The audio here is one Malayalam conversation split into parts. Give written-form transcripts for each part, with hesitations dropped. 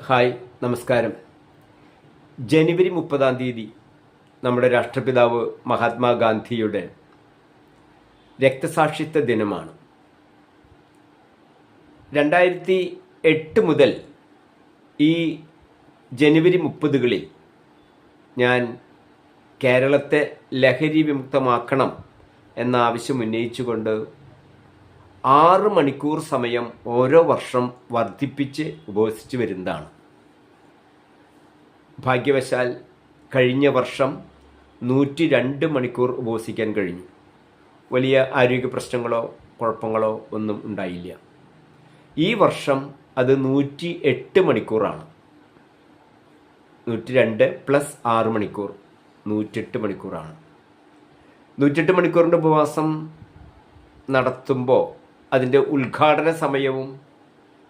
ഹായ്, നമസ്കാരം. ജനുവരി 30-ാം തീയതി നമ്മുടെ രാഷ്ട്രപിതാവ് മഹാത്മാഗാന്ധിയുടെ രക്തസാക്ഷിത്വ ദിനമാണ്. 2008 മുതൽ ഈ ജനുവരി 30-കളിൽ ഞാൻ കേരളത്തെ ലഹരി വിമുക്തമാക്കണം എന്ന ആവശ്യം ഉന്നയിച്ചുകൊണ്ട് 6 മണിക്കൂർ സമയം ഓരോ വർഷം വർദ്ധിപ്പിച്ച് ഉപവസിച്ചു വരുന്നതാണ്. ഭാഗ്യവശാൽ കഴിഞ്ഞ വർഷം 102 മണിക്കൂർ ഉപവസിക്കാൻ കഴിഞ്ഞു. വലിയ ആരോഗ്യ പ്രശ്നങ്ങളോ കുഴപ്പങ്ങളോ ഒന്നും ഉണ്ടായില്ല. ഈ വർഷം അത് 108 മണിക്കൂറാണ്. 102 പ്ലസ് 6 മണിക്കൂർ 108 മണിക്കൂറാണ്. 108 മണിക്കൂറിൻ്റെ ഉപവാസം നടത്തുമ്പോൾ അതിൻ്റെ ഉദ്ഘാടന സമയവും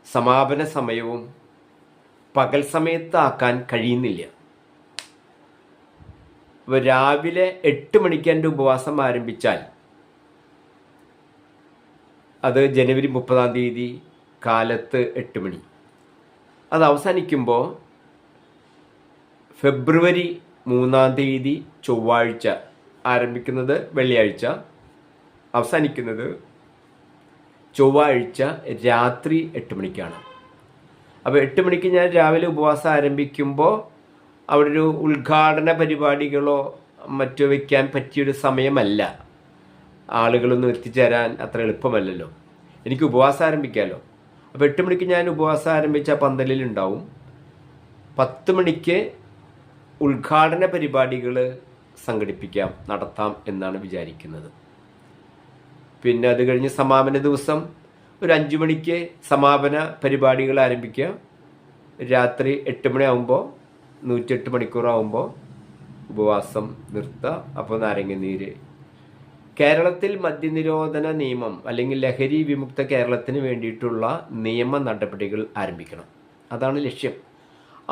സമാപന സമയവും പകൽ സമയത്താക്കാൻ കഴിയുന്നില്ല. അപ്പോൾ രാവിലെ 8 മണിക്ക് എൻ്റെ ഉപവാസം ആരംഭിച്ചാൽ അത് ജനുവരി 30-ാം തീയതി കാലത്ത് 8 മണി. അത് അവസാനിക്കുമ്പോൾ ഫെബ്രുവരി 3-ാം തീയതി ചൊവ്വാഴ്ച ആരംഭിക്കുന്നത് വെള്ളിയാഴ്ച, അവസാനിക്കുന്നത് ചൊവ്വാഴ്ച രാത്രി 8 മണിക്കാണ്. അപ്പോൾ 8 മണിക്ക് ഞാൻ രാവിലെ ഉപവാസം ആരംഭിക്കുമ്പോൾ അവിടെ ഒരു ഉദ്ഘാടന പരിപാടികളോ മറ്റോ വയ്ക്കാൻ പറ്റിയൊരു സമയമല്ല. ആളുകളൊന്നും എത്തിച്ചേരാൻ അത്ര എളുപ്പമല്ലല്ലോ. എനിക്ക് ഉപവാസം ആരംഭിക്കാമല്ലോ. അപ്പോൾ 8 മണിക്ക് ഞാൻ ഉപവാസം ആരംഭിച്ച പന്തലിലുണ്ടാവും. 10 മണിക്ക് ഉദ്ഘാടന പരിപാടികൾ സംഘടിപ്പിക്കാം, നടത്താം എന്നാണ് വിചാരിക്കുന്നത്. പിന്നെ അത് കഴിഞ്ഞ് സമാപന ദിവസം ഒരു 5 മണിക്ക് സമാപന പരിപാടികൾ ആരംഭിക്കുക. രാത്രി 8 മണിയാകുമ്പോൾ 108 മണിക്കൂറാകുമ്പോൾ ഉപവാസം നിർത്തുക. അപ്പോൾ നാരങ്ങനീര്. കേരളത്തിൽ മദ്യനിരോധന നിയമം അല്ലെങ്കിൽ ലഹരി വിമുക്ത കേരളത്തിന് വേണ്ടിയിട്ടുള്ള നിയമ നടപടികൾ ആരംഭിക്കണം. അതാണ് ലക്ഷ്യം.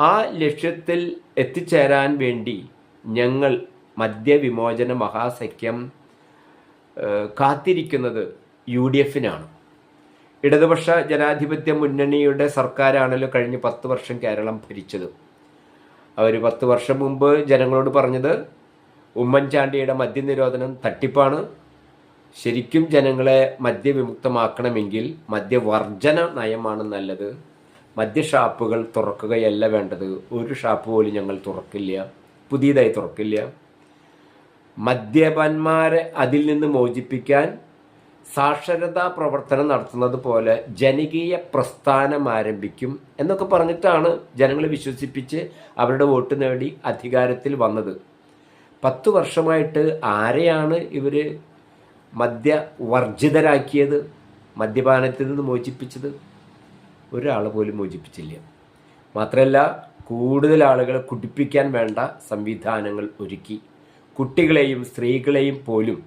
ആ ലക്ഷ്യത്തിൽ എത്തിച്ചേരാൻ വേണ്ടി ഞങ്ങൾ മദ്യവിമോചന മഹാസഖ്യം കാത്തിരിക്കുന്നത് UDFനാണ്. ഇടതുപക്ഷ ജനാധിപത്യ മുന്നണിയുടെ സർക്കാരാണല്ലോ കഴിഞ്ഞ 10 വർഷം കേരളം ഭരിച്ചത്. അവർ 10 വർഷം മുമ്പ് ജനങ്ങളോട് പറഞ്ഞത് ഉമ്മൻചാണ്ടിയുടെ മദ്യനിരോധനം തട്ടിപ്പാണ്. ശരിക്കും ജനങ്ങളെ മദ്യവിമുക്തമാക്കണമെങ്കിൽ മദ്യവർജന നയമാണ് നല്ലത്. മദ്യഷാപ്പുകൾ തുറക്കുകയല്ല വേണ്ടത്. ഒരു ഷാപ്പ് പോലും ഞങ്ങൾ തുറക്കില്ല, പുതിയതായി തുറക്കില്ല. മദ്യപന്മാരെ അതിൽ നിന്ന് മോചിപ്പിക്കാൻ സാക്ഷരതാ പ്രവർത്തനം നടത്തുന്നത് പോലെ ജനകീയ പ്രസ്ഥാനം ആരംഭിക്കും എന്നൊക്കെ പറഞ്ഞിട്ടാണ് ജനങ്ങളെ വിശ്വസിപ്പിച്ച് അവരുടെ വോട്ട് നേടി അധികാരത്തിൽ വന്നത്. 10 വർഷമായിട്ട് ആരെയാണ് ഇവർ മദ്യവർജിതരാക്കിയത്, മദ്യപാനത്തിൽ നിന്ന് മോചിപ്പിച്ചത്? ഒരാൾ പോലും മോചിപ്പിച്ചില്ല. മാത്രമല്ല, കൂടുതൽ ആളുകളെ കുടിപ്പിക്കാൻ വേണ്ട സംവിധാനങ്ങൾ ഒരുക്കി. കുട്ടികളെയും സ്ത്രീകളെയും പോലും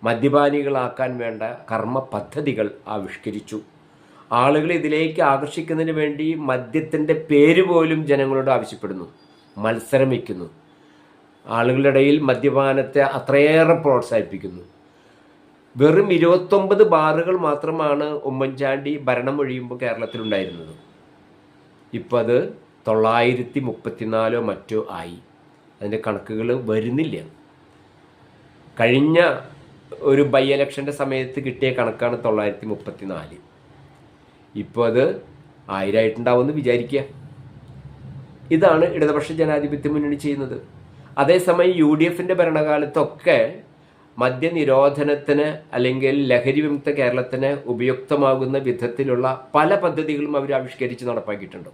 മദ്യപാനികളാക്കാൻ വേണ്ട കർമ്മ പദ്ധതികൾ ആവിഷ്കരിച്ചു. ആളുകളെ ഇതിലേക്ക് ആകർഷിക്കുന്നതിന് വേണ്ടി മദ്യത്തിൻ്റെ പേര് പോലും ജനങ്ങളോട് ആവശ്യപ്പെടുന്നു, മത്സരം വയ്ക്കുന്നു. ആളുകളുടെ ഇടയിൽ മദ്യപാനത്തെ അത്രയേറെ പ്രോത്സാഹിപ്പിക്കുന്നു. വെറും 29 ബാറുകൾ മാത്രമാണ് ഉമ്മൻചാണ്ടി ഭരണം ഒഴിയുമ്പോൾ കേരളത്തിലുണ്ടായിരുന്നത്. ഇപ്പോൾ അത് 934 മറ്റോ ആയി. അതിൻ്റെ കണക്കുകൾ വരുന്നില്ല. കഴിഞ്ഞ ഒരു ബൈ ഇലക്ഷൻ്റെ സമയത്ത് കിട്ടിയ കണക്കാണ് 934. ഇപ്പോൾ അത് 1000 ആയിട്ടുണ്ടാവുമെന്ന് വിചാരിക്കുക. ഇതാണ് ഇടതുപക്ഷ ജനാധിപത്യ മുന്നണി ചെയ്യുന്നത്. അതേസമയം UDFൻ്റെ ഭരണകാലത്തൊക്കെ മദ്യനിരോധനത്തിന് അല്ലെങ്കിൽ ലഹരി വിമുക്ത കേരളത്തിന് ഉപയുക്തമാകുന്ന വിധത്തിലുള്ള പല പദ്ധതികളും അവർ ആവിഷ്കരിച്ച് നടപ്പാക്കിയിട്ടുണ്ട്.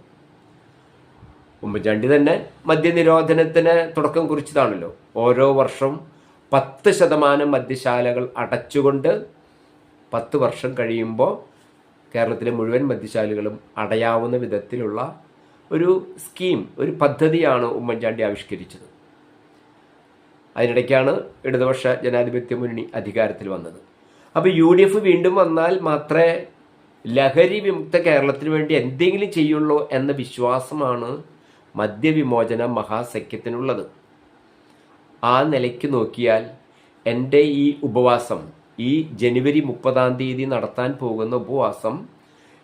ഉമ്മൻചാണ്ടി തന്നെ മദ്യനിരോധനത്തിന് തുടക്കം കുറിച്ചതാണല്ലോ. ഓരോ വർഷം 10% മദ്യശാലകൾ അടച്ചുകൊണ്ട് 10 വർഷം കഴിയുമ്പോൾ കേരളത്തിലെ മുഴുവൻ മദ്യശാലകളും അടയാവുന്ന വിധത്തിലുള്ള ഒരു സ്കീം, ഒരു പദ്ധതിയാണ് ഉമ്മൻചാണ്ടി ആവിഷ്കരിച്ചത്. അതിനിടയ്ക്കാണ് ഇടതുപക്ഷ ജനാധിപത്യ മുന്നണി അധികാരത്തിൽ വന്നത്. അപ്പോൾ UDF വീണ്ടും വന്നാൽ മാത്രമേ ലഹരി വിമുക്ത കേരളത്തിന് വേണ്ടി എന്തെങ്കിലും ചെയ്യുള്ളൂ എന്ന വിശ്വാസമാണ് മദ്യവിമോചന മഹാസഖ്യത്തിനുള്ളത്. ആ നിലയ്ക്ക് നോക്കിയാൽ എൻ്റെ ഈ ഉപവാസം, ഈ ജനുവരി 30-ാം തീയതി നടത്താൻ പോകുന്ന ഉപവാസം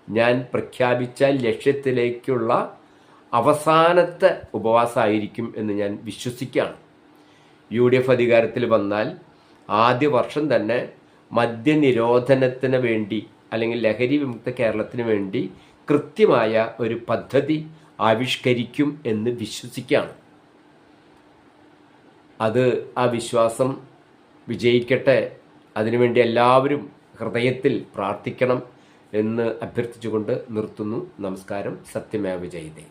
ഞാൻ പ്രഖ്യാപിച്ച ലക്ഷ്യത്തിലേക്കുള്ള അവസാനത്തെ ഉപവാസമായിരിക്കും എന്ന് ഞാൻ വിശ്വസിക്കുകയാണ്. UDF അധികാരത്തിൽ വന്നാൽ ആദ്യ വർഷം തന്നെ മദ്യനിരോധനത്തിന് വേണ്ടി അല്ലെങ്കിൽ ലഹരി വിമുക്ത കേരളത്തിന് വേണ്ടി കൃത്യമായ ഒരു പദ്ധതി ആവിഷ്കരിക്കും എന്ന് വിശ്വസിക്കുകയാണ്. ആ വിശ്വാസം വിജയിക്കട്ടെ. അതിനുവേണ്ടി എല്ലാവരും ഹൃദയത്തിൽ പ്രാർത്ഥിക്കണം എന്ന് അഭ്യർത്ഥിച്ചുകൊണ്ട് നിർത്തുന്നു. നമസ്കാരം. സത്യമേവ ജയതേ.